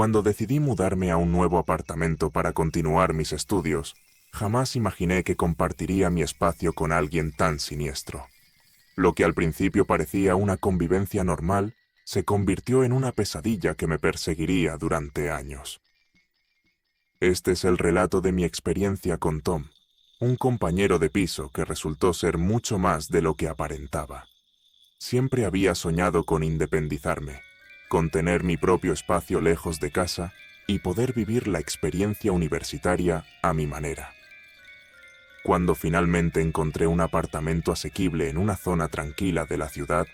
Cuando decidí mudarme a un nuevo apartamento para continuar mis estudios, jamás imaginé que compartiría mi espacio con alguien tan siniestro. Lo que al principio parecía una convivencia normal, se convirtió en una pesadilla que me perseguiría durante años. Este es el relato de mi experiencia con Tom, un compañero de piso que resultó ser mucho más de lo que aparentaba. Siempre había soñado con independizarme, con tener mi propio espacio lejos de casa y poder vivir la experiencia universitaria a mi manera. Cuando finalmente encontré un apartamento asequible en una zona tranquila de la ciudad,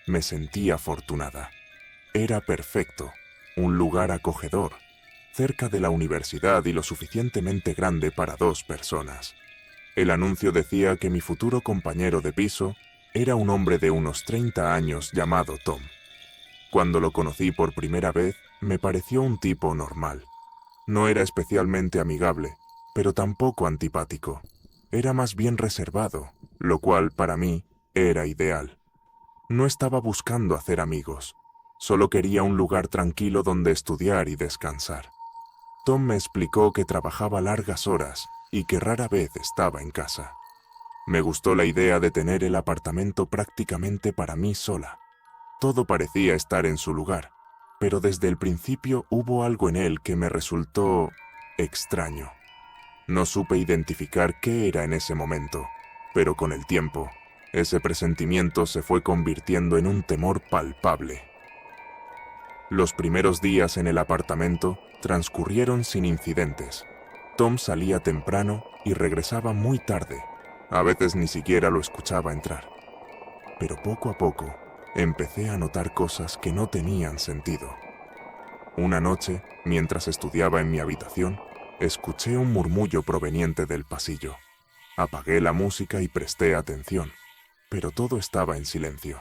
me sentí afortunada. Era perfecto, un lugar acogedor, cerca de la universidad y lo suficientemente grande para 2 personas. El anuncio decía que mi futuro compañero de piso era un hombre de unos 30 años llamado Tom. Cuando lo conocí por primera vez, me pareció un tipo normal. No era especialmente amigable, pero tampoco antipático. Era más bien reservado, lo cual, para mí, era ideal. No estaba buscando hacer amigos, solo quería un lugar tranquilo donde estudiar y descansar. Tom me explicó que trabajaba largas horas y que rara vez estaba en casa. Me gustó la idea de tener el apartamento prácticamente para mí sola. Todo parecía estar en su lugar, pero desde el principio hubo algo en él que me resultó extraño. No supe identificar qué era en ese momento, pero con el tiempo, ese presentimiento se fue convirtiendo en un temor palpable. Los primeros días en el apartamento transcurrieron sin incidentes. Tom salía temprano y regresaba muy tarde. A veces ni siquiera lo escuchaba entrar. Pero poco a poco, empecé a notar cosas que no tenían sentido. Una noche, mientras estudiaba en mi habitación, escuché un murmullo proveniente del pasillo. Apagué la música y presté atención, pero todo estaba en silencio.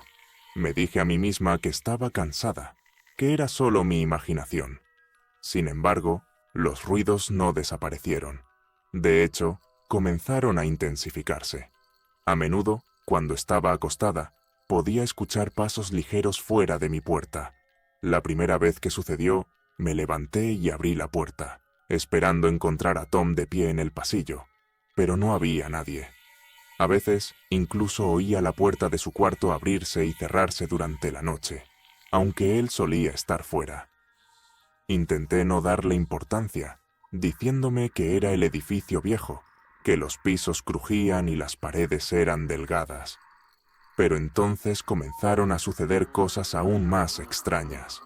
Me dije a mí misma que estaba cansada, que era solo mi imaginación. Sin embargo, los ruidos no desaparecieron. De hecho, comenzaron a intensificarse. A menudo, cuando estaba acostada, podía escuchar pasos ligeros fuera de mi puerta. La primera vez que sucedió, me levanté y abrí la puerta, esperando encontrar a Tom de pie en el pasillo, pero no había nadie. A veces, incluso oía la puerta de su cuarto abrirse y cerrarse durante la noche, aunque él solía estar fuera. Intenté no darle importancia, diciéndome que era el edificio viejo, que los pisos crujían y las paredes eran delgadas. Pero entonces comenzaron a suceder cosas aún más extrañas.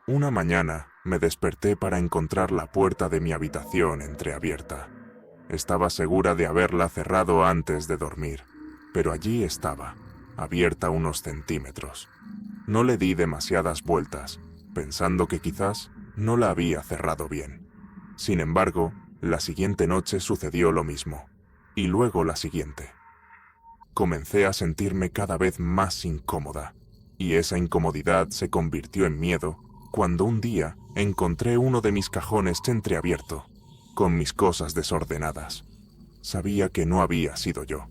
Una mañana me desperté para encontrar la puerta de mi habitación entreabierta. Estaba segura de haberla cerrado antes de dormir, pero allí estaba, abierta unos centímetros. No le di demasiadas vueltas, pensando que quizás no la había cerrado bien. Sin embargo, la siguiente noche sucedió lo mismo, y luego la siguiente. Comencé a sentirme cada vez más incómoda, y esa incomodidad se convirtió en miedo cuando un día encontré uno de mis cajones entreabierto, con mis cosas desordenadas. Sabía que no había sido yo.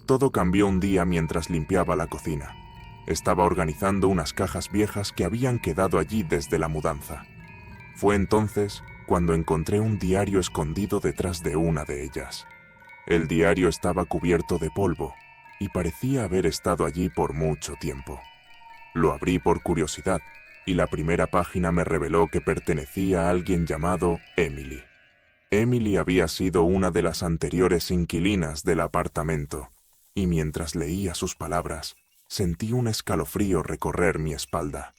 Todo cambió un día mientras limpiaba la cocina. Estaba organizando unas cajas viejas que habían quedado allí desde la mudanza. Fue entonces cuando encontré un diario escondido detrás de una de ellas. El diario estaba cubierto de polvo y parecía haber estado allí por mucho tiempo. Lo abrí por curiosidad y la primera página me reveló que pertenecía a alguien llamado Emily. Emily había sido una de las anteriores inquilinas del apartamento, y mientras leía sus palabras, sentí un escalofrío recorrer mi espalda.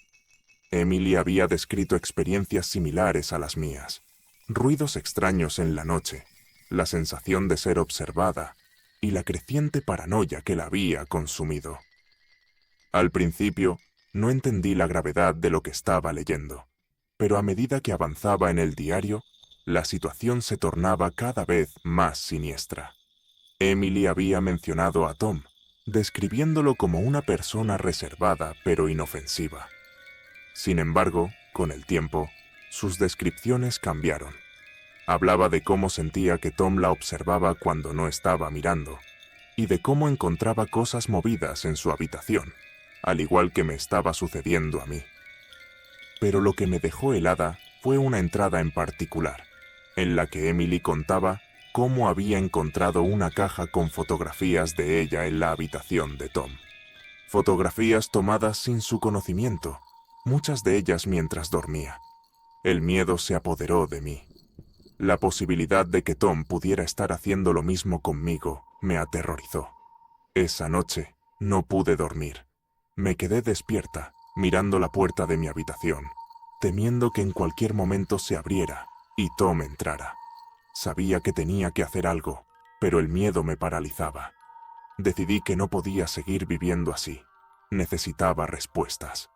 Emily había descrito experiencias similares a las mías, ruidos extraños en la noche, la sensación de ser observada y la creciente paranoia que la había consumido. Al principio, no entendí la gravedad de lo que estaba leyendo, pero a medida que avanzaba en el diario, la situación se tornaba cada vez más siniestra. Emily había mencionado a Tom, describiéndolo como una persona reservada pero inofensiva. Sin embargo, con el tiempo, sus descripciones cambiaron. Hablaba de cómo sentía que Tom la observaba cuando no estaba mirando, y de cómo encontraba cosas movidas en su habitación, al igual que me estaba sucediendo a mí. pero lo que me dejó helada fue una entrada en particular, en la que Emily contaba cómo había encontrado una caja con fotografías de ella en la habitación de Tom. Fotografías tomadas sin su conocimiento, muchas de ellas mientras dormía. El miedo se apoderó de mí. La posibilidad de que Tom pudiera estar haciendo lo mismo conmigo me aterrorizó. Esa noche no pude dormir. Me quedé despierta, mirando la puerta de mi habitación, temiendo que en cualquier momento se abriera y Tom entrara. Sabía que tenía que hacer algo, pero el miedo me paralizaba. Decidí que no podía seguir viviendo así. Necesitaba respuestas.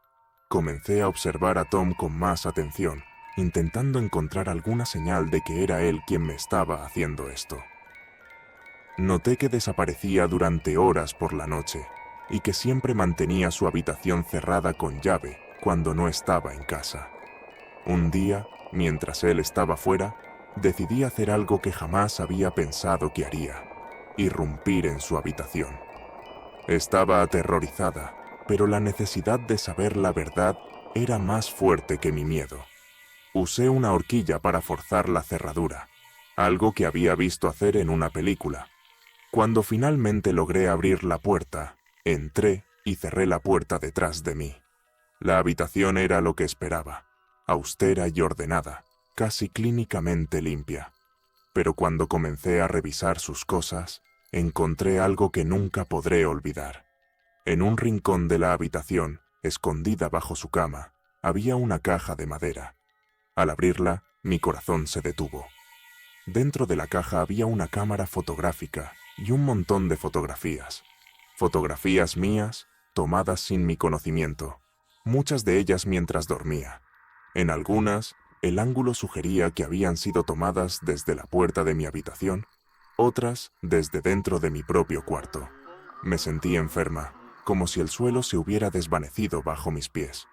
Comencé a observar a Tom con más atención, intentando encontrar alguna señal de que era él quien me estaba haciendo esto. Noté que desaparecía durante horas por la noche y que siempre mantenía su habitación cerrada con llave cuando no estaba en casa. Un día, mientras él estaba fuera, decidí hacer algo que jamás había pensado que haría: irrumpir en su habitación. Estaba aterrorizada, pero la necesidad de saber la verdad era más fuerte que mi miedo. Usé una horquilla para forzar la cerradura, algo que había visto hacer en una película. Cuando finalmente logré abrir la puerta, entré y cerré la puerta detrás de mí. La habitación era lo que esperaba, austera y ordenada, casi clínicamente limpia. Pero cuando comencé a revisar sus cosas, encontré algo que nunca podré olvidar. En un rincón de la habitación, escondida bajo su cama, había una caja de madera. Al abrirla, mi corazón se detuvo. Dentro de la caja había una cámara fotográfica y un montón de fotografías. Fotografías mías, tomadas sin mi conocimiento, muchas de ellas mientras dormía. En algunas, el ángulo sugería que habían sido tomadas desde la puerta de mi habitación, otras desde dentro de mi propio cuarto. Me sentí enferma, como si el suelo se hubiera desvanecido bajo mis pies.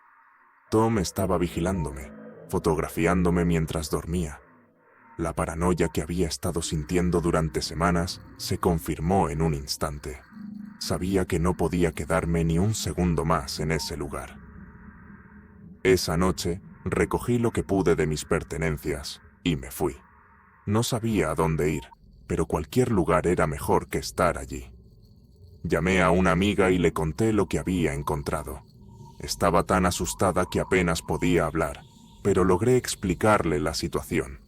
Tom estaba vigilándome, fotografiándome mientras dormía. La paranoia que había estado sintiendo durante semanas se confirmó en un instante. Sabía que no podía quedarme ni un segundo más en ese lugar. Esa noche, recogí lo que pude de mis pertenencias y me fui. No sabía a dónde ir, pero cualquier lugar era mejor que estar allí. Llamé a una amiga y le conté lo que había encontrado. Estaba tan asustada que apenas podía hablar, pero logré explicarle la situación.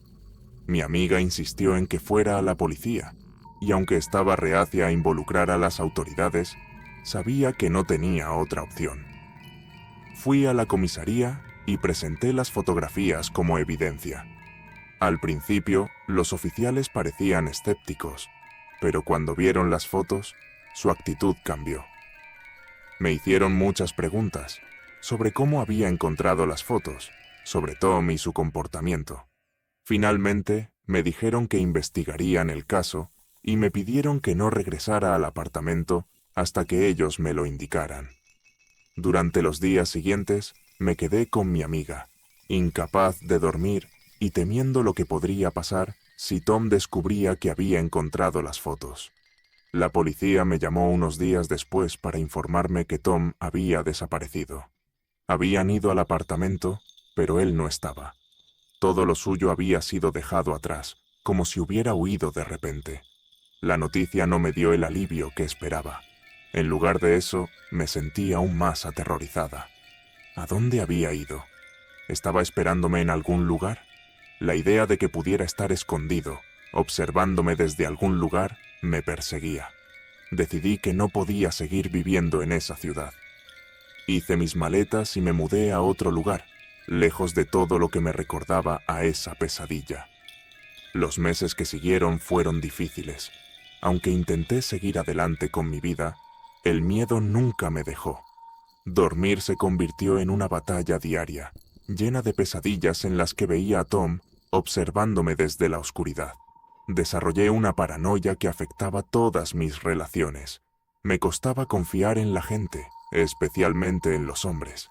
Mi amiga insistió en que fuera a la policía, y aunque estaba reacia a involucrar a las autoridades, sabía que no tenía otra opción. Fui a la comisaría y presenté las fotografías como evidencia. Al principio, los oficiales parecían escépticos, pero cuando vieron las fotos, su actitud cambió. Me hicieron muchas preguntas sobre cómo había encontrado las fotos, sobre Tom y su comportamiento. Finalmente, me dijeron que investigarían el caso y me pidieron que no regresara al apartamento hasta que ellos me lo indicaran. Durante los días siguientes, me quedé con mi amiga, incapaz de dormir y temiendo lo que podría pasar si Tom descubría que había encontrado las fotos. La policía me llamó unos días después para informarme que Tom había desaparecido. Habían ido al apartamento, pero él no estaba. Todo lo suyo había sido dejado atrás, como si hubiera huido de repente. La noticia no me dio el alivio que esperaba. En lugar de eso, me sentí aún más aterrorizada. ¿A dónde había ido? ¿Estaba esperándome en algún lugar? La idea de que pudiera estar escondido, observándome desde algún lugar, me perseguía. Decidí que no podía seguir viviendo en esa ciudad. Hice mis maletas y me mudé a otro lugar, lejos de todo lo que me recordaba a esa pesadilla. Los meses que siguieron fueron difíciles. Aunque intenté seguir adelante con mi vida, el miedo nunca me dejó. Dormir se convirtió en una batalla diaria, llena de pesadillas en las que veía a Tom observándome desde la oscuridad. Desarrollé una paranoia que afectaba todas mis relaciones. Me costaba confiar en la gente, especialmente en los hombres.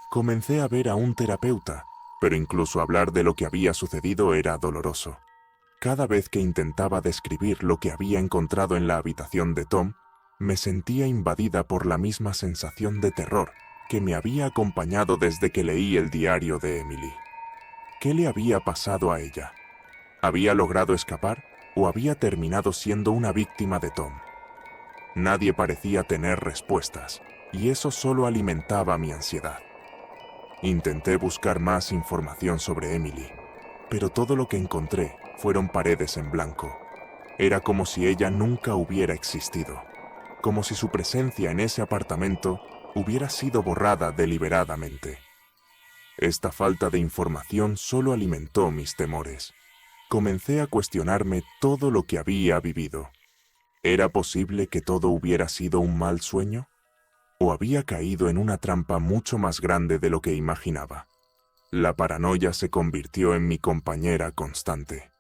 Comencé a ver a un terapeuta, pero incluso hablar de lo que había sucedido era doloroso. Cada vez que intentaba describir lo que había encontrado en la habitación de Tom, me sentía invadida por la misma sensación de terror que me había acompañado desde que leí el diario de Emily. ¿Qué le había pasado a ella? ¿Había logrado escapar o había terminado siendo una víctima de Tom? Nadie parecía tener respuestas, y eso solo alimentaba mi ansiedad. Intenté buscar más información sobre Emily, pero todo lo que encontré fueron paredes en blanco. Era como si ella nunca hubiera existido, como si su presencia en ese apartamento hubiera sido borrada deliberadamente. Esta falta de información solo alimentó mis temores. Comencé a cuestionarme todo lo que había vivido. ¿Era posible que todo hubiera sido un mal sueño? ¿O había caído en una trampa mucho más grande de lo que imaginaba? La paranoia se convirtió en mi compañera constante.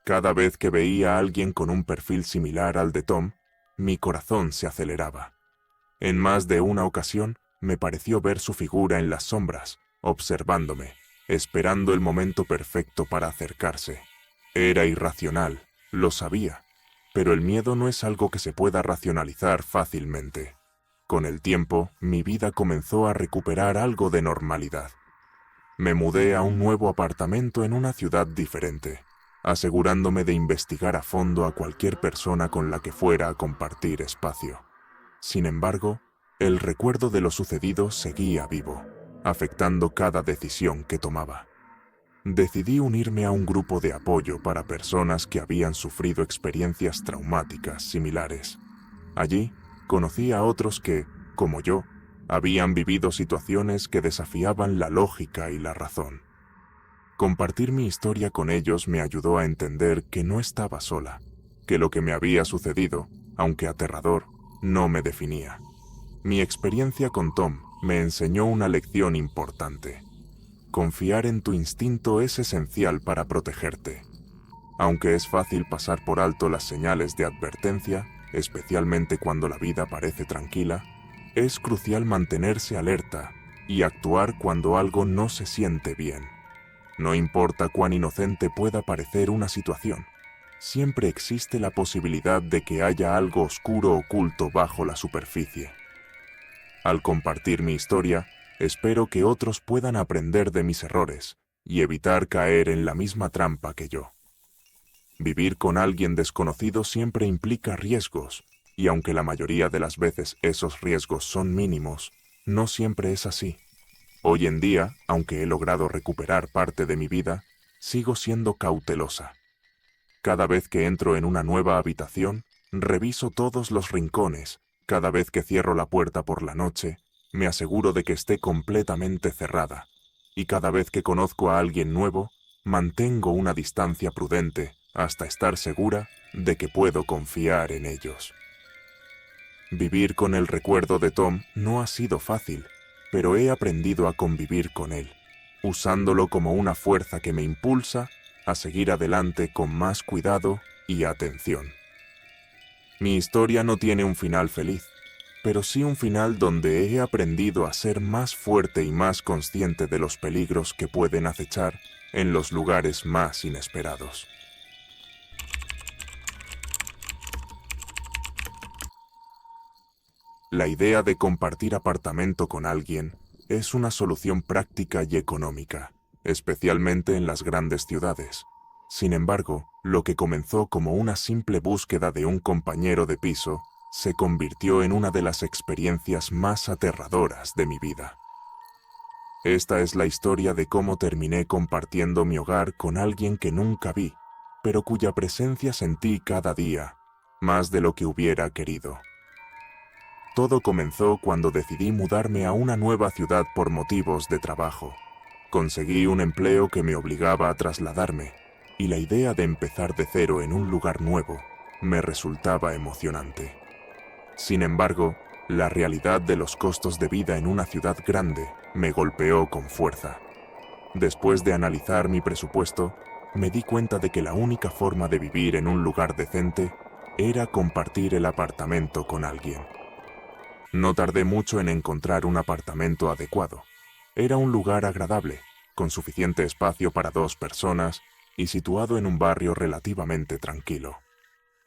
Cada vez que veía a alguien con un perfil similar al de Tom, mi corazón se aceleraba. En más de una ocasión, me pareció ver su figura en las sombras, observándome, esperando el momento perfecto para acercarse. Era irracional, lo sabía, pero el miedo no es algo que se pueda racionalizar fácilmente. Con el tiempo, mi vida comenzó a recuperar algo de normalidad. Me mudé a un nuevo apartamento en una ciudad diferente, asegurándome de investigar a fondo a cualquier persona con la que fuera a compartir espacio. Sin embargo, el recuerdo de lo sucedido seguía vivo, afectando cada decisión que tomaba. Decidí unirme a un grupo de apoyo para personas que habían sufrido experiencias traumáticas similares. Allí, conocí a otros que, como yo, habían vivido situaciones que desafiaban la lógica y la razón. Compartir mi historia con ellos me ayudó a entender que no estaba sola, que lo que me había sucedido, aunque aterrador, no me definía. Mi experiencia con Tom me enseñó una lección importante. Confiar en tu instinto es esencial para protegerte. Aunque es fácil pasar por alto las señales de advertencia, especialmente cuando la vida parece tranquila, es crucial mantenerse alerta y actuar cuando algo no se siente bien. No importa cuán inocente pueda parecer una situación, siempre existe la posibilidad de que haya algo oscuro oculto bajo la superficie. Al compartir mi historia, espero que otros puedan aprender de mis errores y evitar caer en la misma trampa que yo. Vivir con alguien desconocido siempre implica riesgos, y aunque la mayoría de las veces esos riesgos son mínimos, no siempre es así. Hoy en día, aunque he logrado recuperar parte de mi vida, sigo siendo cautelosa. Cada vez que entro en una nueva habitación, reviso todos los rincones. Cada vez que cierro la puerta por la noche, me aseguro de que esté completamente cerrada. Y cada vez que conozco a alguien nuevo, mantengo una distancia prudente hasta estar segura de que puedo confiar en ellos. Vivir con el recuerdo de Tom no ha sido fácil, pero he aprendido a convivir con él, usándolo como una fuerza que me impulsa a seguir adelante con más cuidado y atención. Mi historia no tiene un final feliz, pero sí un final donde he aprendido a ser más fuerte y más consciente de los peligros que pueden acechar en los lugares más inesperados. La idea de compartir apartamento con alguien es una solución práctica y económica, especialmente en las grandes ciudades. Sin embargo, lo que comenzó como una simple búsqueda de un compañero de piso se convirtió en una de las experiencias más aterradoras de mi vida. Esta es la historia de cómo terminé compartiendo mi hogar con alguien que nunca vi, pero cuya presencia sentí cada día, más de lo que hubiera querido. Todo comenzó cuando decidí mudarme a una nueva ciudad por motivos de trabajo. Conseguí un empleo que me obligaba a trasladarme, y la idea de empezar de cero en un lugar nuevo me resultaba emocionante. Sin embargo, la realidad de los costos de vida en una ciudad grande me golpeó con fuerza. Después de analizar mi presupuesto, me di cuenta de que la única forma de vivir en un lugar decente era compartir el apartamento con alguien. No tardé mucho en encontrar un apartamento adecuado. Era un lugar agradable, con suficiente espacio para 2 personas y situado en un barrio relativamente tranquilo.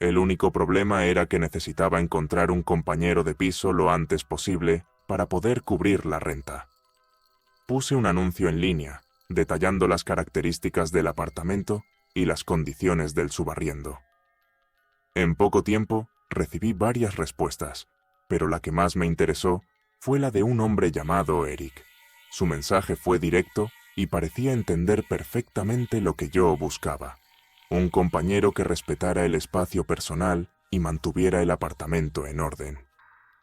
El único problema era que necesitaba encontrar un compañero de piso lo antes posible para poder cubrir la renta. Puse un anuncio en línea, detallando las características del apartamento y las condiciones del subarriendo. En poco tiempo, recibí varias respuestas, pero la que más me interesó fue la de un hombre llamado Eric. Su mensaje fue directo y parecía entender perfectamente lo que yo buscaba. Un compañero que respetara el espacio personal y mantuviera el apartamento en orden.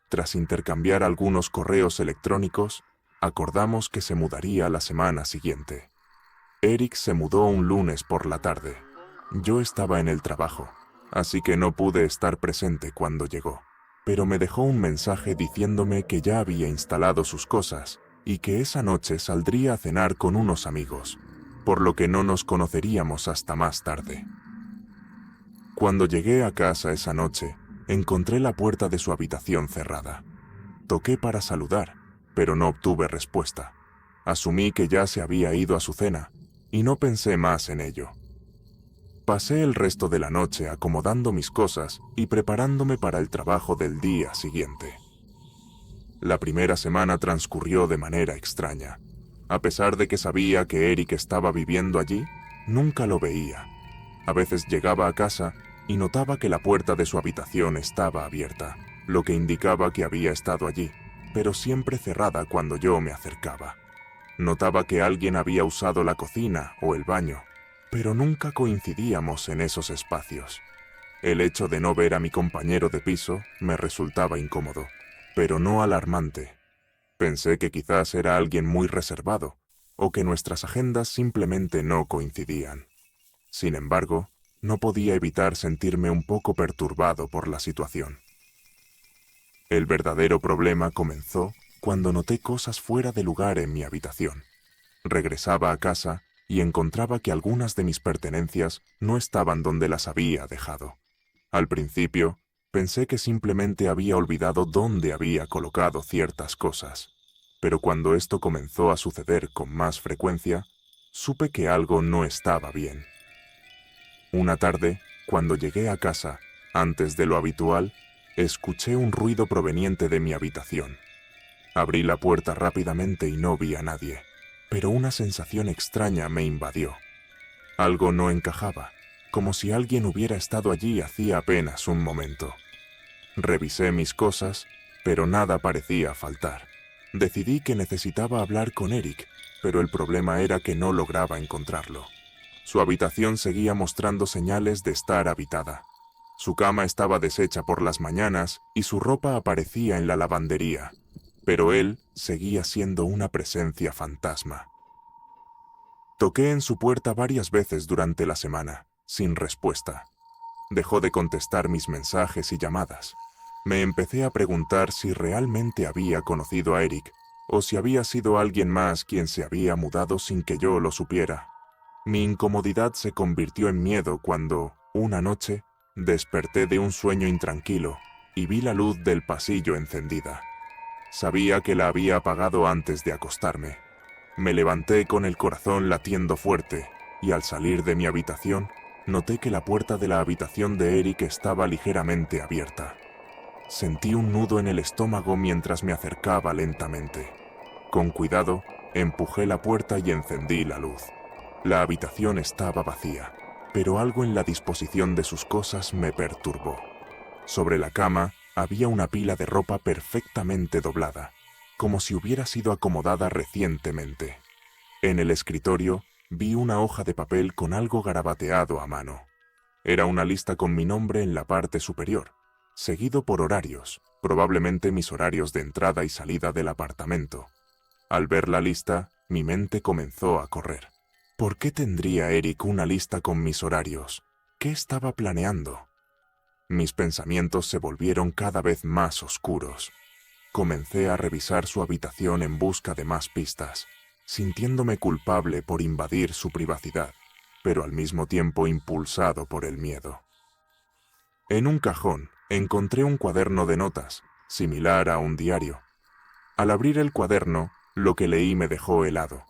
Tras intercambiar algunos correos electrónicos, acordamos que se mudaría la semana siguiente. Eric se mudó un lunes por la tarde. Yo estaba en el trabajo, así que no pude estar presente cuando llegó, pero me dejó un mensaje diciéndome que ya había instalado sus cosas y que esa noche saldría a cenar con unos amigos, por lo que no nos conoceríamos hasta más tarde. Cuando llegué a casa esa noche, encontré la puerta de su habitación cerrada. Toqué para saludar, pero no obtuve respuesta. Asumí que ya se había ido a su cena, y no pensé más en ello. Pasé el resto de la noche acomodando mis cosas y preparándome para el trabajo del día siguiente. La primera semana transcurrió de manera extraña. A pesar de que sabía que Eric estaba viviendo allí, nunca lo veía. A veces llegaba a casa y notaba que la puerta de su habitación estaba abierta, lo que indicaba que había estado allí, pero siempre cerrada cuando yo me acercaba. Notaba que alguien había usado la cocina o el baño, pero nunca coincidíamos en esos espacios. El hecho de no ver a mi compañero de piso me resultaba incómodo, pero no alarmante. Pensé que quizás era alguien muy reservado, o que nuestras agendas simplemente no coincidían. Sin embargo, no podía evitar sentirme un poco perturbado por la situación. El verdadero problema comenzó cuando noté cosas fuera de lugar en mi habitación. Regresaba a casa y encontraba que algunas de mis pertenencias no estaban donde las había dejado. Al principio, pensé que simplemente había olvidado dónde había colocado ciertas cosas, pero cuando esto comenzó a suceder con más frecuencia, supe que algo no estaba bien. Una tarde, cuando llegué a casa, antes de lo habitual, escuché un ruido proveniente de mi habitación. Abrí la puerta rápidamente y no vi a nadie, pero una sensación extraña me invadió. Algo no encajaba, como si alguien hubiera estado allí hacía apenas un momento. Revisé mis cosas, pero nada parecía faltar. Decidí que necesitaba hablar con Eric, pero el problema era que no lograba encontrarlo. Su habitación seguía mostrando señales de estar habitada. Su cama estaba deshecha por las mañanas y su ropa aparecía en la lavandería, pero él seguía siendo una presencia fantasma. Toqué en su puerta varias veces durante la semana, sin respuesta. Dejó de contestar mis mensajes y llamadas. Me empecé a preguntar si realmente había conocido a Eric o si había sido alguien más quien se había mudado sin que yo lo supiera. Mi incomodidad se convirtió en miedo cuando, una noche, desperté de un sueño intranquilo y vi la luz del pasillo encendida. Sabía que la había apagado antes de acostarme. Me levanté con el corazón latiendo fuerte y al salir de mi habitación, noté que la puerta de la habitación de Eric estaba ligeramente abierta. Sentí un nudo en el estómago mientras me acercaba lentamente. Con cuidado, empujé la puerta y encendí la luz. La habitación estaba vacía, pero algo en la disposición de sus cosas me perturbó. Sobre la cama había una pila de ropa perfectamente doblada, como si hubiera sido acomodada recientemente. En el escritorio vi una hoja de papel con algo garabateado a mano. Era una lista con mi nombre en la parte superior, seguido por horarios, probablemente mis horarios de entrada y salida del apartamento. Al ver la lista, mi mente comenzó a correr. ¿Por qué tendría Eric una lista con mis horarios? ¿Qué estaba planeando? Mis pensamientos se volvieron cada vez más oscuros. Comencé a revisar su habitación en busca de más pistas, sintiéndome culpable por invadir su privacidad, pero al mismo tiempo impulsado por el miedo. En un cajón encontré un cuaderno de notas, similar a un diario. Al abrir el cuaderno, lo que leí me dejó helado.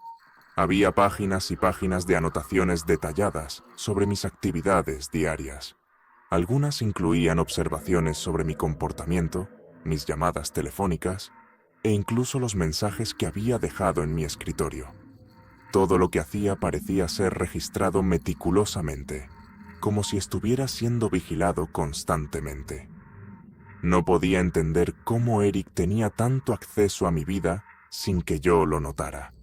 Había páginas y páginas de anotaciones detalladas sobre mis actividades diarias. Algunas incluían observaciones sobre mi comportamiento, mis llamadas telefónicas e incluso los mensajes que había dejado en mi escritorio. Todo lo que hacía parecía ser registrado meticulosamente, como si estuviera siendo vigilado constantemente. No podía entender cómo Eric tenía tanto acceso a mi vida sin que yo lo notara.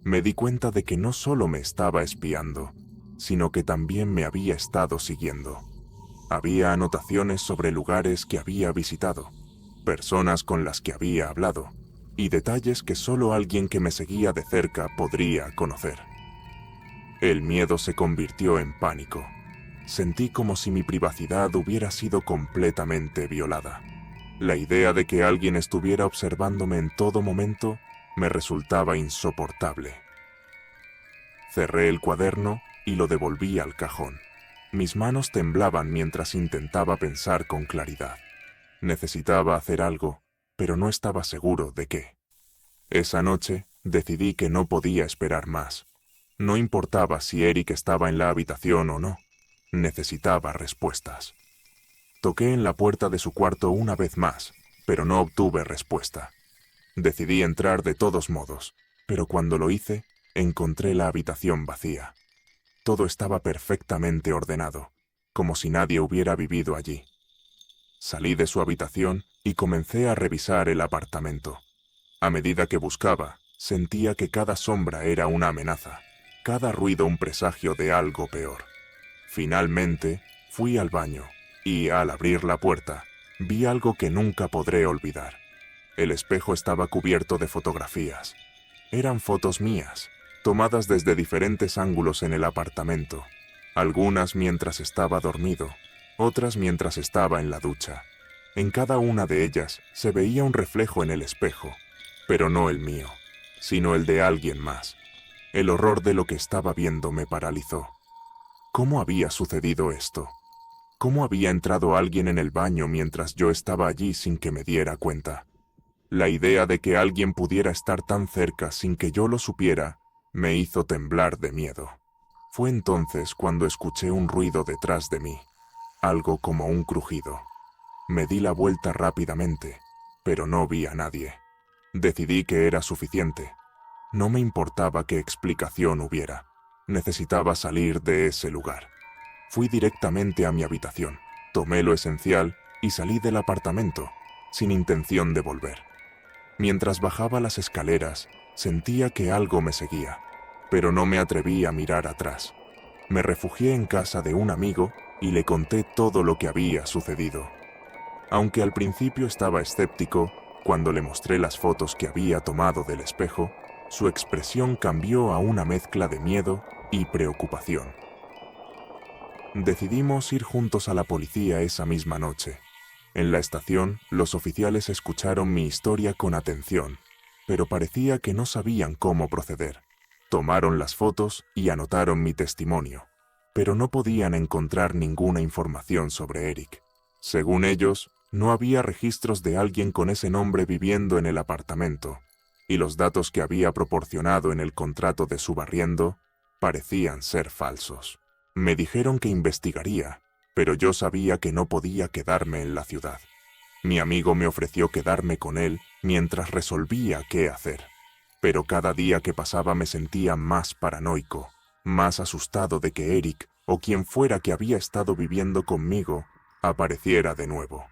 Me di cuenta de que no solo me estaba espiando, sino que también me había estado siguiendo. Había anotaciones sobre lugares que había visitado, personas con las que había hablado, y detalles que solo alguien que me seguía de cerca podría conocer. El miedo se convirtió en pánico. Sentí como si mi privacidad hubiera sido completamente violada. La idea de que alguien estuviera observándome en todo momento me resultaba insoportable. Cerré el cuaderno y lo devolví al cajón. Mis manos temblaban mientras intentaba pensar con claridad. Necesitaba hacer algo, pero no estaba seguro de qué. Esa noche decidí que no podía esperar más. No importaba si Eric estaba en la habitación o no. Necesitaba respuestas. Toqué en la puerta de su cuarto una vez más, pero no obtuve respuesta. Decidí entrar de todos modos, pero cuando lo hice, encontré la habitación vacía. Todo estaba perfectamente ordenado, como si nadie hubiera vivido allí. Salí de su habitación y comencé a revisar el apartamento. A medida que buscaba, sentía que cada sombra era una amenaza, cada ruido un presagio de algo peor. Finalmente, fui al baño y, al abrir la puerta, vi algo que nunca podré olvidar. El espejo estaba cubierto de fotografías. Eran fotos mías, tomadas desde diferentes ángulos en el apartamento, algunas mientras estaba dormido, otras mientras estaba en la ducha. En cada una de ellas se veía un reflejo en el espejo, pero no el mío, sino el de alguien más. El horror de lo que estaba viendo me paralizó. ¿Cómo había sucedido esto? ¿Cómo había entrado alguien en el baño mientras yo estaba allí sin que me diera cuenta? La idea de que alguien pudiera estar tan cerca sin que yo lo supiera me hizo temblar de miedo. Fue entonces cuando escuché un ruido detrás de mí, algo como un crujido. Me di la vuelta rápidamente, pero no vi a nadie. Decidí que era suficiente. No me importaba qué explicación hubiera. Necesitaba salir de ese lugar. Fui directamente a mi habitación, tomé lo esencial y salí del apartamento, sin intención de volver. Mientras bajaba las escaleras, sentía que algo me seguía, pero no me atreví a mirar atrás. Me refugié en casa de un amigo y le conté todo lo que había sucedido. Aunque al principio estaba escéptico, cuando le mostré las fotos que había tomado del espejo, su expresión cambió a una mezcla de miedo y preocupación. Decidimos ir juntos a la policía esa misma noche. En la estación, los oficiales escucharon mi historia con atención, pero parecía que no sabían cómo proceder. Tomaron las fotos y anotaron mi testimonio, pero no podían encontrar ninguna información sobre Eric. Según ellos, no había registros de alguien con ese nombre viviendo en el apartamento, y los datos que había proporcionado en el contrato de subarriendo parecían ser falsos. Me dijeron que investigaría, pero yo sabía que no podía quedarme en la ciudad. Mi amigo me ofreció quedarme con él mientras resolvía qué hacer, pero cada día que pasaba me sentía más paranoico, más asustado de que Eric, o quien fuera que había estado viviendo conmigo, apareciera de nuevo.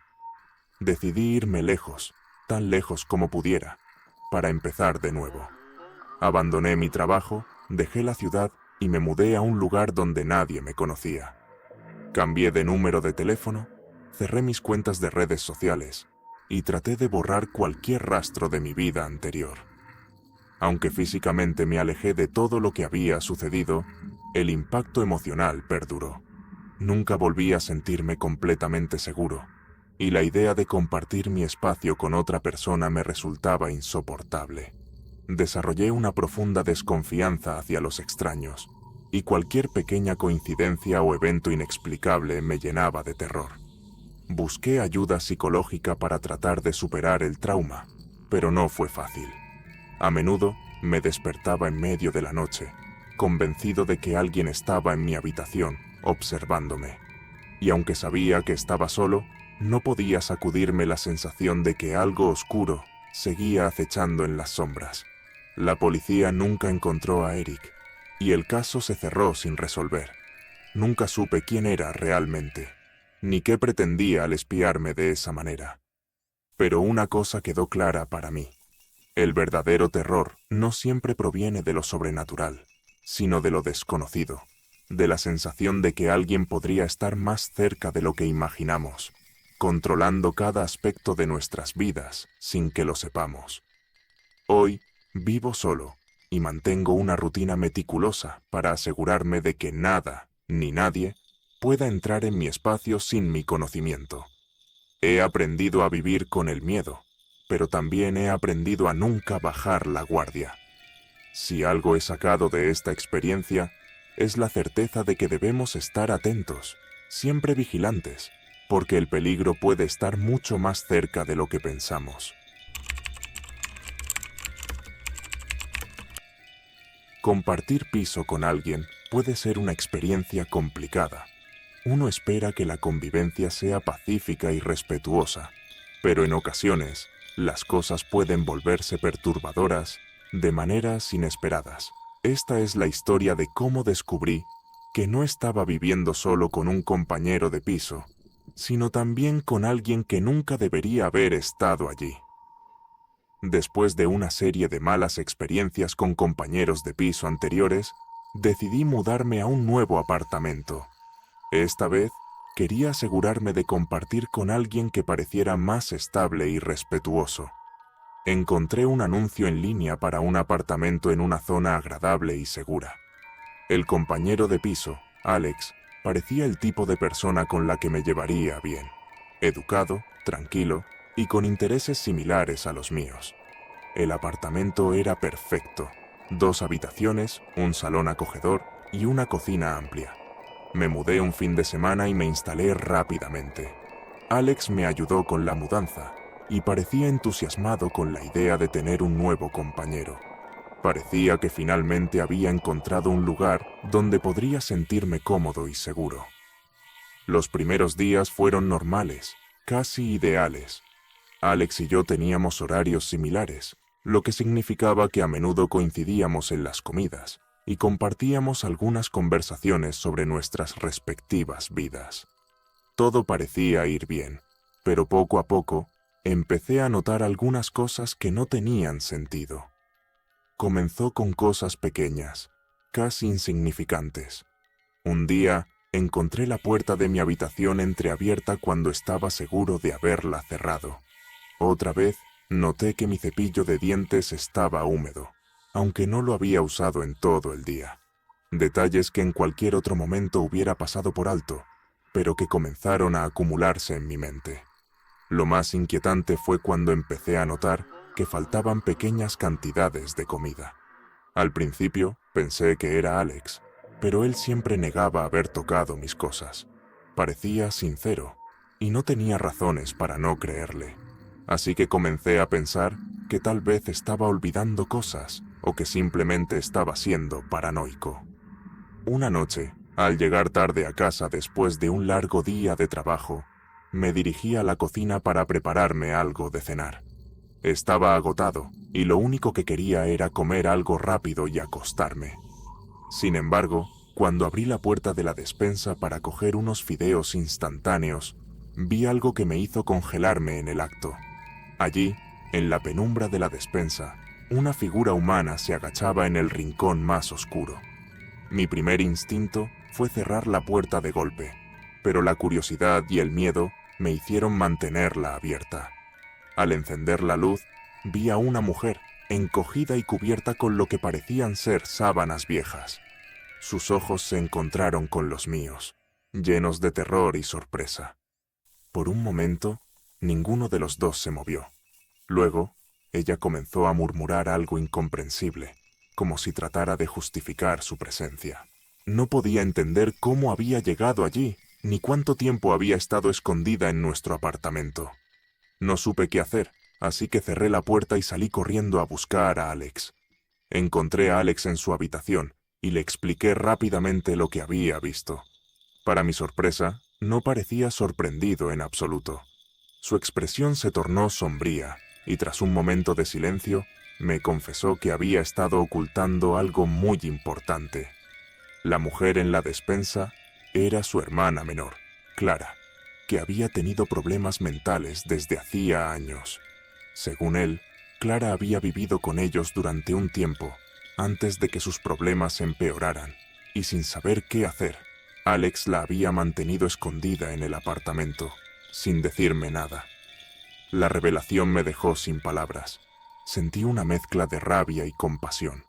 Decidí irme lejos, tan lejos como pudiera, para empezar de nuevo. Abandoné mi trabajo, dejé la ciudad y me mudé a un lugar donde nadie me conocía. Cambié de número de teléfono, cerré mis cuentas de redes sociales y traté de borrar cualquier rastro de mi vida anterior. Aunque físicamente me alejé de todo lo que había sucedido, el impacto emocional perduró. Nunca volví a sentirme completamente seguro, y la idea de compartir mi espacio con otra persona me resultaba insoportable. Desarrollé una profunda desconfianza hacia los extraños, y cualquier pequeña coincidencia o evento inexplicable me llenaba de terror. Busqué ayuda psicológica para tratar de superar el trauma, pero no fue fácil. A menudo me despertaba en medio de la noche, convencido de que alguien estaba en mi habitación, observándome. Y aunque sabía que estaba solo, no podía sacudirme la sensación de que algo oscuro seguía acechando en las sombras. La policía nunca encontró a Eric, y el caso se cerró sin resolver. Nunca supe quién era realmente, ni qué pretendía al espiarme de esa manera. Pero una cosa quedó clara para mí. El verdadero terror no siempre proviene de lo sobrenatural, sino de lo desconocido, de la sensación de que alguien podría estar más cerca de lo que imaginamos, controlando cada aspecto de nuestras vidas sin que lo sepamos. Hoy vivo solo y mantengo una rutina meticulosa para asegurarme de que nada ni nadie pueda entrar en mi espacio sin mi conocimiento. He aprendido a vivir con el miedo, pero también he aprendido a nunca bajar la guardia. Si algo he sacado de esta experiencia, es la certeza de que debemos estar atentos, siempre vigilantes, porque el peligro puede estar mucho más cerca de lo que pensamos. Compartir piso con alguien puede ser una experiencia complicada. Uno espera que la convivencia sea pacífica y respetuosa, pero en ocasiones las cosas pueden volverse perturbadoras de maneras inesperadas. Esta es la historia de cómo descubrí que no estaba viviendo solo con un compañero de piso, sino también con alguien que nunca debería haber estado allí. Después de una serie de malas experiencias con compañeros de piso anteriores, decidí mudarme a un nuevo apartamento. Esta vez, quería asegurarme de compartir con alguien que pareciera más estable y respetuoso. Encontré un anuncio en línea para un apartamento en una zona agradable y segura. El compañero de piso, Alex, parecía el tipo de persona con la que me llevaría bien. Educado, tranquilo y con intereses similares a los míos. El apartamento era perfecto. 2 habitaciones, un salón acogedor y una cocina amplia. Me mudé un fin de semana y me instalé rápidamente. Alex me ayudó con la mudanza y parecía entusiasmado con la idea de tener un nuevo compañero. Parecía que finalmente había encontrado un lugar donde podría sentirme cómodo y seguro. Los primeros días fueron normales, casi ideales. Alex y yo teníamos horarios similares, lo que significaba que a menudo coincidíamos en las comidas y compartíamos algunas conversaciones sobre nuestras respectivas vidas. Todo parecía ir bien, pero poco a poco empecé a notar algunas cosas que no tenían sentido. Comenzó con cosas pequeñas, casi insignificantes. Un día encontré la puerta de mi habitación entreabierta cuando estaba seguro de haberla cerrado. Otra vez noté que mi cepillo de dientes estaba húmedo, aunque no lo había usado en todo el día. Detalles que en cualquier otro momento hubiera pasado por alto, pero que comenzaron a acumularse en mi mente. Lo más inquietante fue cuando empecé a notar que faltaban pequeñas cantidades de comida. Al principio pensé que era Alex, pero él siempre negaba haber tocado mis cosas. Parecía sincero, y no tenía razones para no creerle. Así que comencé a pensar que tal vez estaba olvidando cosas o que simplemente estaba siendo paranoico. Una noche, al llegar tarde a casa después de un largo día de trabajo, me dirigí a la cocina para prepararme algo de cenar. Estaba agotado y lo único que quería era comer algo rápido y acostarme. Sin embargo, cuando abrí la puerta de la despensa para coger unos fideos instantáneos, vi algo que me hizo congelarme en el acto. Allí, en la penumbra de la despensa, una figura humana se agachaba en el rincón más oscuro. Mi primer instinto fue cerrar la puerta de golpe, pero la curiosidad y el miedo me hicieron mantenerla abierta. Al encender la luz, vi a una mujer, encogida y cubierta con lo que parecían ser sábanas viejas. Sus ojos se encontraron con los míos, llenos de terror y sorpresa. Por un momento, ninguno de los dos se movió. Luego, ella comenzó a murmurar algo incomprensible, como si tratara de justificar su presencia. No podía entender cómo había llegado allí, ni cuánto tiempo había estado escondida en nuestro apartamento. No supe qué hacer, así que cerré la puerta y salí corriendo a buscar a Alex. Encontré a Alex en su habitación y le expliqué rápidamente lo que había visto. Para mi sorpresa, no parecía sorprendido en absoluto. Su expresión se tornó sombría y tras un momento de silencio, me confesó que había estado ocultando algo muy importante. La mujer en la despensa era su hermana menor, Clara, que había tenido problemas mentales desde hacía años. Según él, Clara había vivido con ellos durante un tiempo, antes de que sus problemas empeoraran, y sin saber qué hacer, Alex la había mantenido escondida en el apartamento, sin decirme nada. La revelación me dejó sin palabras. Sentí una mezcla de rabia y compasión.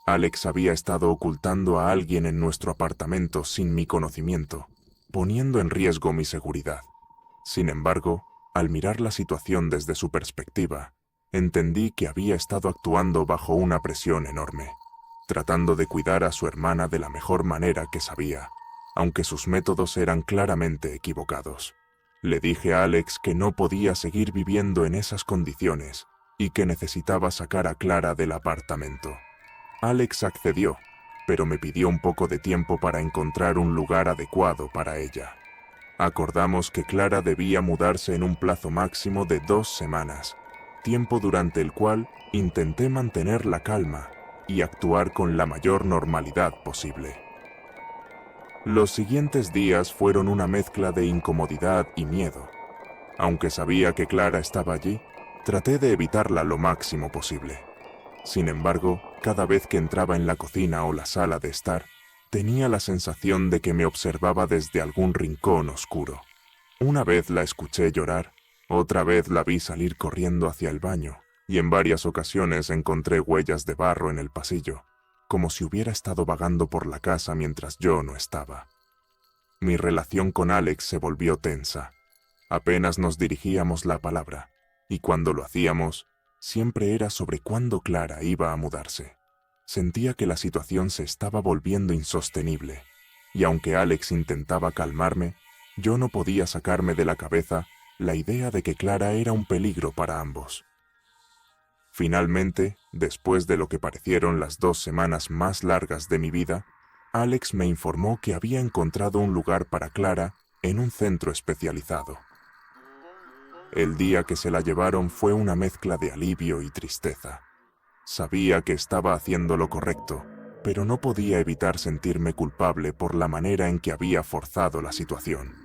Alex había estado ocultando a alguien en nuestro apartamento sin mi conocimiento, poniendo en riesgo mi seguridad. Sin embargo, al mirar la situación desde su perspectiva, entendí que había estado actuando bajo una presión enorme, tratando de cuidar a su hermana de la mejor manera que sabía, aunque sus métodos eran claramente equivocados. Le dije a Alex que no podía seguir viviendo en esas condiciones y que necesitaba sacar a Clara del apartamento. Alex accedió, pero me pidió un poco de tiempo para encontrar un lugar adecuado para ella. Acordamos que Clara debía mudarse en un plazo máximo de 2 semanas, tiempo durante el cual intenté mantener la calma y actuar con la mayor normalidad posible. Los siguientes días fueron una mezcla de incomodidad y miedo. Aunque sabía que Clara estaba allí, traté de evitarla lo máximo posible. Sin embargo, cada vez que entraba en la cocina o la sala de estar, tenía la sensación de que me observaba desde algún rincón oscuro. Una vez la escuché llorar, otra vez la vi salir corriendo hacia el baño, y en varias ocasiones encontré huellas de barro en el pasillo, como si hubiera estado vagando por la casa mientras yo no estaba. Mi relación con Alex se volvió tensa. Apenas nos dirigíamos la palabra, y cuando lo hacíamos, siempre era sobre cuándo Clara iba a mudarse. Sentía que la situación se estaba volviendo insostenible, y aunque Alex intentaba calmarme, yo no podía sacarme de la cabeza la idea de que Clara era un peligro para ambos. Finalmente, después de lo que parecieron las 2 semanas más largas de mi vida, Alex me informó que había encontrado un lugar para Clara en un centro especializado. El día que se la llevaron fue una mezcla de alivio y tristeza. Sabía que estaba haciendo lo correcto, pero no podía evitar sentirme culpable por la manera en que había forzado la situación.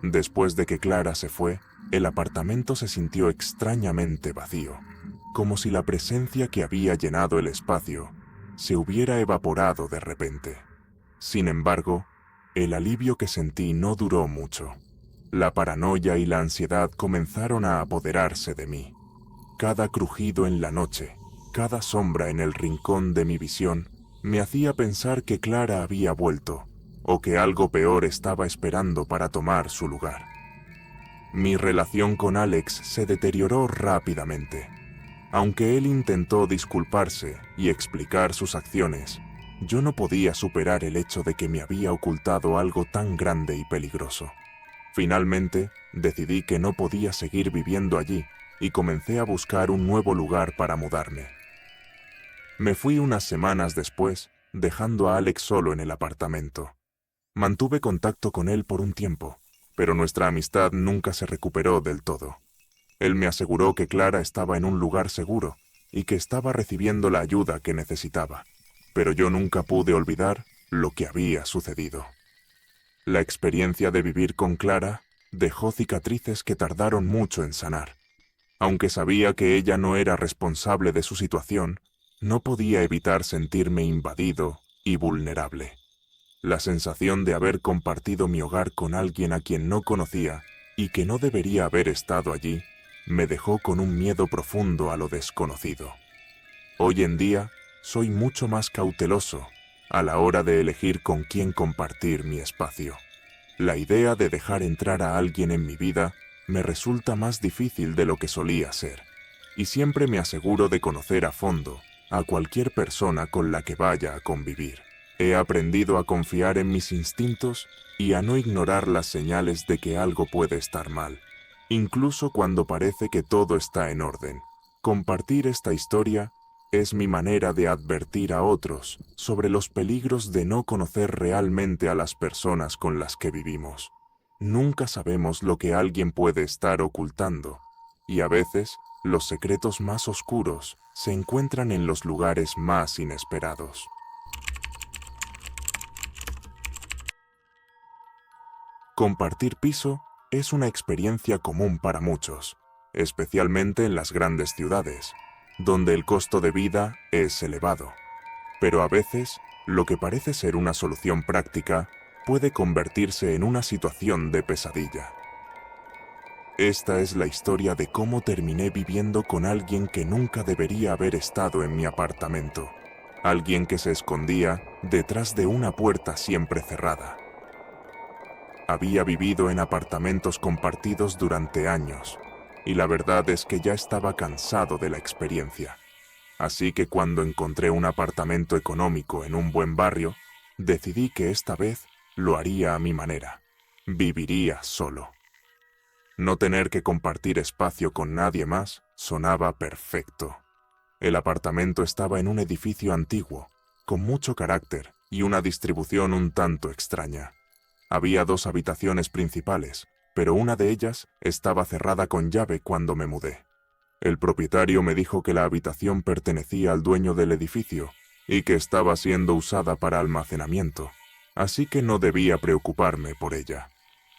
Después de que Clara se fue, el apartamento se sintió extrañamente vacío, como si la presencia que había llenado el espacio se hubiera evaporado de repente. Sin embargo, el alivio que sentí no duró mucho. La paranoia y la ansiedad comenzaron a apoderarse de mí. Cada crujido en la noche, cada sombra en el rincón de mi visión, me hacía pensar que Clara había vuelto, o que algo peor estaba esperando para tomar su lugar. Mi relación con Alex se deterioró rápidamente. Aunque él intentó disculparse y explicar sus acciones, yo no podía superar el hecho de que me había ocultado algo tan grande y peligroso. Finalmente, decidí que no podía seguir viviendo allí y comencé a buscar un nuevo lugar para mudarme. Me fui unas semanas después, dejando a Alex solo en el apartamento. Mantuve contacto con él por un tiempo, pero nuestra amistad nunca se recuperó del todo. Él me aseguró que Clara estaba en un lugar seguro y que estaba recibiendo la ayuda que necesitaba, pero yo nunca pude olvidar lo que había sucedido. La experiencia de vivir con Clara dejó cicatrices que tardaron mucho en sanar. Aunque sabía que ella no era responsable de su situación, no podía evitar sentirme invadido y vulnerable. La sensación de haber compartido mi hogar con alguien a quien no conocía y que no debería haber estado allí, me dejó con un miedo profundo a lo desconocido. Hoy en día, soy mucho más cauteloso a la hora de elegir con quién compartir mi espacio. La idea de dejar entrar a alguien en mi vida me resulta más difícil de lo que solía ser, y siempre me aseguro de conocer a fondo a cualquier persona con la que vaya a convivir. He aprendido a confiar en mis instintos y a no ignorar las señales de que algo puede estar mal, incluso cuando parece que todo está en orden. Compartir esta historia es mi manera de advertir a otros sobre los peligros de no conocer realmente a las personas con las que vivimos. Nunca sabemos lo que alguien puede estar ocultando, y a veces los secretos más oscuros se encuentran en los lugares más inesperados. Compartir piso es una experiencia común para muchos, especialmente en las grandes ciudades, donde el costo de vida es elevado. Pero a veces, lo que parece ser una solución práctica puede convertirse en una situación de pesadilla. Esta es la historia de cómo terminé viviendo con alguien que nunca debería haber estado en mi apartamento. Alguien que se escondía detrás de una puerta siempre cerrada. Había vivido en apartamentos compartidos durante años, y la verdad es que ya estaba cansado de la experiencia. Así que cuando encontré un apartamento económico en un buen barrio, decidí que esta vez lo haría a mi manera. Viviría solo. No tener que compartir espacio con nadie más sonaba perfecto. El apartamento estaba en un edificio antiguo, con mucho carácter y una distribución un tanto extraña. Había 2 habitaciones principales, pero una de ellas estaba cerrada con llave cuando me mudé. El propietario me dijo que la habitación pertenecía al dueño del edificio y que estaba siendo usada para almacenamiento, así que no debía preocuparme por ella.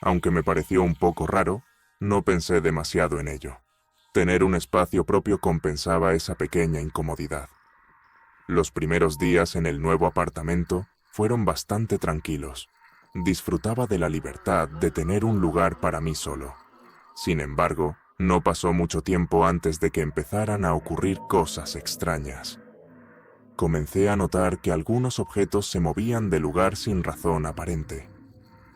Aunque me pareció un poco raro, no pensé demasiado en ello. Tener un espacio propio compensaba esa pequeña incomodidad. Los primeros días en el nuevo apartamento fueron bastante tranquilos. Disfrutaba de la libertad de tener un lugar para mí solo. Sin embargo, no pasó mucho tiempo antes de que empezaran a ocurrir cosas extrañas. Comencé a notar que algunos objetos se movían de lugar sin razón aparente.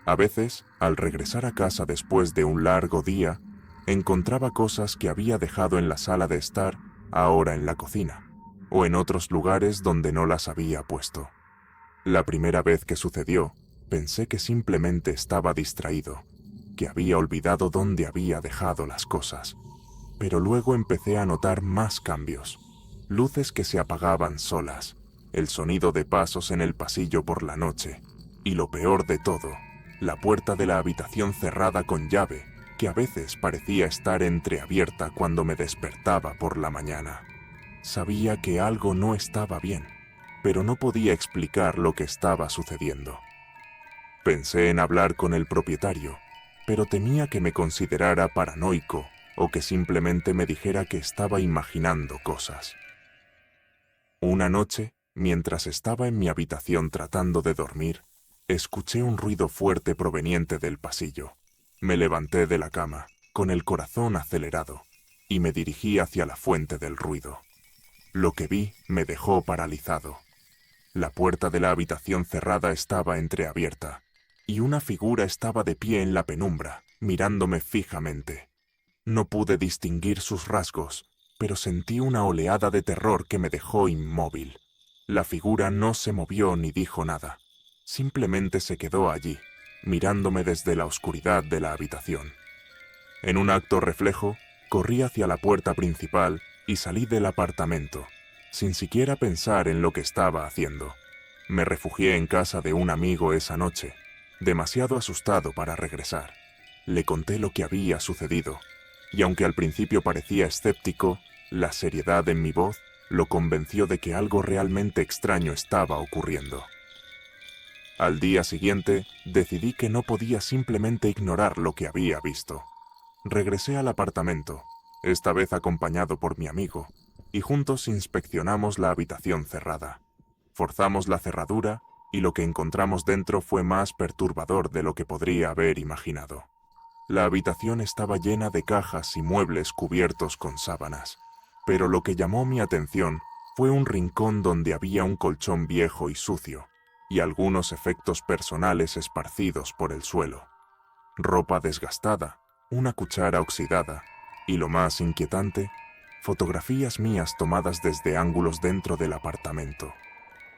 A veces, al regresar a casa después de un largo día, encontraba cosas que había dejado en la sala de estar, ahora en la cocina, o en otros lugares donde no las había puesto. La primera vez que sucedió, pensé que simplemente estaba distraído, que había olvidado dónde había dejado las cosas. Pero luego empecé a notar más cambios. Luces que se apagaban solas, el sonido de pasos en el pasillo por la noche, y lo peor de todo, la puerta de la habitación cerrada con llave, que a veces parecía estar entreabierta cuando me despertaba por la mañana. Sabía que algo no estaba bien, pero no podía explicar lo que estaba sucediendo. Pensé en hablar con el propietario, pero temía que me considerara paranoico o que simplemente me dijera que estaba imaginando cosas. Una noche, mientras estaba en mi habitación tratando de dormir, escuché un ruido fuerte proveniente del pasillo. Me levanté de la cama, con el corazón acelerado, y me dirigí hacia la fuente del ruido. Lo que vi me dejó paralizado. La puerta de la habitación cerrada estaba entreabierta, y una figura estaba de pie en la penumbra, mirándome fijamente. No pude distinguir sus rasgos, pero sentí una oleada de terror que me dejó inmóvil. La figura no se movió ni dijo nada. Simplemente se quedó allí, mirándome desde la oscuridad de la habitación. En un acto reflejo, corrí hacia la puerta principal y salí del apartamento, sin siquiera pensar en lo que estaba haciendo. Me refugié en casa de un amigo esa noche, demasiado asustado para regresar. Le conté lo que había sucedido, y aunque al principio parecía escéptico, la seriedad en mi voz lo convenció de que algo realmente extraño estaba ocurriendo. Al día siguiente, decidí que no podía simplemente ignorar lo que había visto. Regresé al apartamento, esta vez acompañado por mi amigo, y juntos inspeccionamos la habitación cerrada. Forzamos la cerradura y lo que encontramos dentro fue más perturbador de lo que podría haber imaginado. La habitación estaba llena de cajas y muebles cubiertos con sábanas, pero lo que llamó mi atención fue un rincón donde había un colchón viejo y sucio, y algunos efectos personales esparcidos por el suelo. Ropa desgastada, una cuchara oxidada, y lo más inquietante, fotografías mías tomadas desde ángulos dentro del apartamento.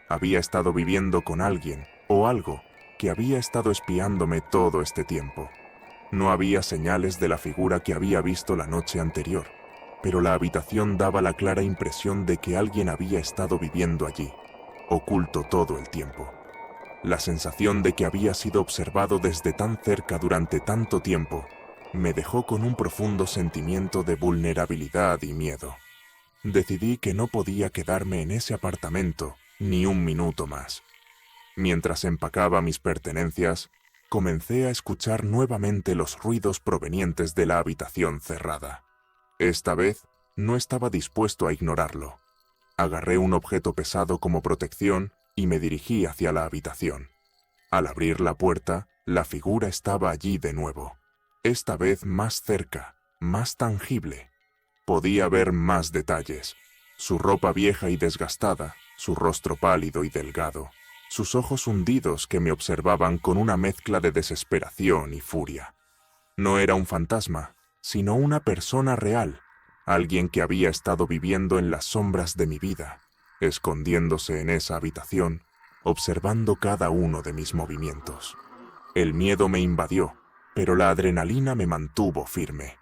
Había estado viviendo con alguien o algo que había estado espiándome todo este tiempo. No había señales de la figura que había visto la noche anterior, pero la habitación daba la clara impresión de que alguien había estado viviendo allí, oculto todo el tiempo. La sensación de que había sido observado desde tan cerca durante tanto tiempo me dejó con un profundo sentimiento de vulnerabilidad y miedo. Decidí que no podía quedarme en ese apartamento ni un minuto más. Mientras empacaba mis pertenencias, comencé a escuchar nuevamente los ruidos provenientes de la habitación cerrada. Esta vez no estaba dispuesto a ignorarlo. Agarré un objeto pesado como protección y me dirigí hacia la habitación. Al abrir la puerta, la figura estaba allí de nuevo. Esta vez más cerca, más tangible. Podía ver más detalles. Su ropa vieja y desgastada, su rostro pálido y delgado, sus ojos hundidos que me observaban con una mezcla de desesperación y furia. No era un fantasma, sino una persona real, alguien que había estado viviendo en las sombras de mi vida, escondiéndose en esa habitación, observando cada uno de mis movimientos. El miedo me invadió, pero la adrenalina me mantuvo firme.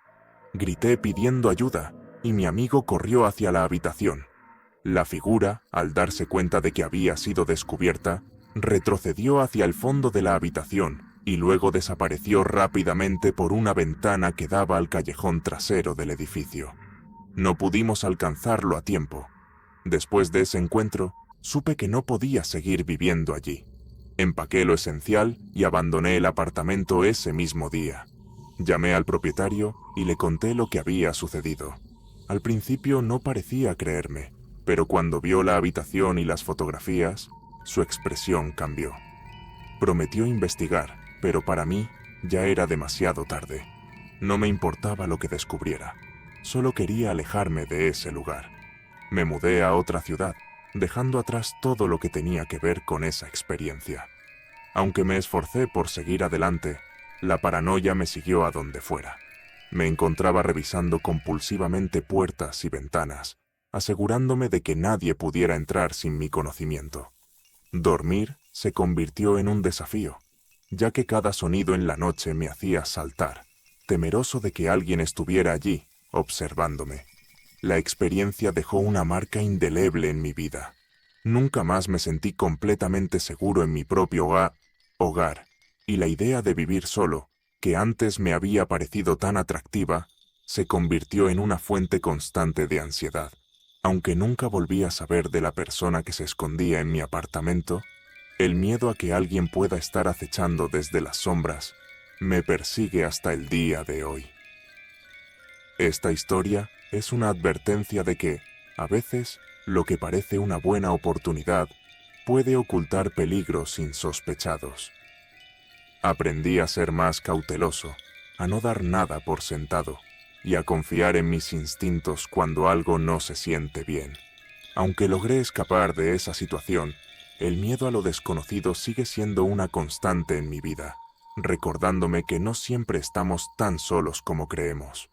Grité pidiendo ayuda, y mi amigo corrió hacia la habitación. La figura, al darse cuenta de que había sido descubierta, retrocedió hacia el fondo de la habitación y luego desapareció rápidamente por una ventana que daba al callejón trasero del edificio. No pudimos alcanzarlo a tiempo. Después de ese encuentro, supe que no podía seguir viviendo allí. Empaqué lo esencial y abandoné el apartamento ese mismo día. Llamé al propietario y le conté lo que había sucedido. Al principio no parecía creerme, pero cuando vio la habitación y las fotografías, su expresión cambió. Prometió investigar, pero para mí ya era demasiado tarde. No me importaba lo que descubriera, solo quería alejarme de ese lugar. Me mudé a otra ciudad, dejando atrás todo lo que tenía que ver con esa experiencia. Aunque me esforcé por seguir adelante, la paranoia me siguió a donde fuera. Me encontraba revisando compulsivamente puertas y ventanas, asegurándome de que nadie pudiera entrar sin mi conocimiento. Dormir se convirtió en un desafío, ya que cada sonido en la noche me hacía saltar, temeroso de que alguien estuviera allí, observándome. La experiencia dejó una marca indeleble en mi vida. Nunca más me sentí completamente seguro en mi propio hogar, y la idea de vivir solo, que antes me había parecido tan atractiva, se convirtió en una fuente constante de ansiedad. Aunque nunca volví a saber de la persona que se escondía en mi apartamento, el miedo a que alguien pueda estar acechando desde las sombras me persigue hasta el día de hoy. Esta historia es una advertencia de que, a veces, lo que parece una buena oportunidad puede ocultar peligros insospechados. Aprendí a ser más cauteloso, a no dar nada por sentado y a confiar en mis instintos cuando algo no se siente bien. Aunque logré escapar de esa situación, el miedo a lo desconocido sigue siendo una constante en mi vida, recordándome que no siempre estamos tan solos como creemos.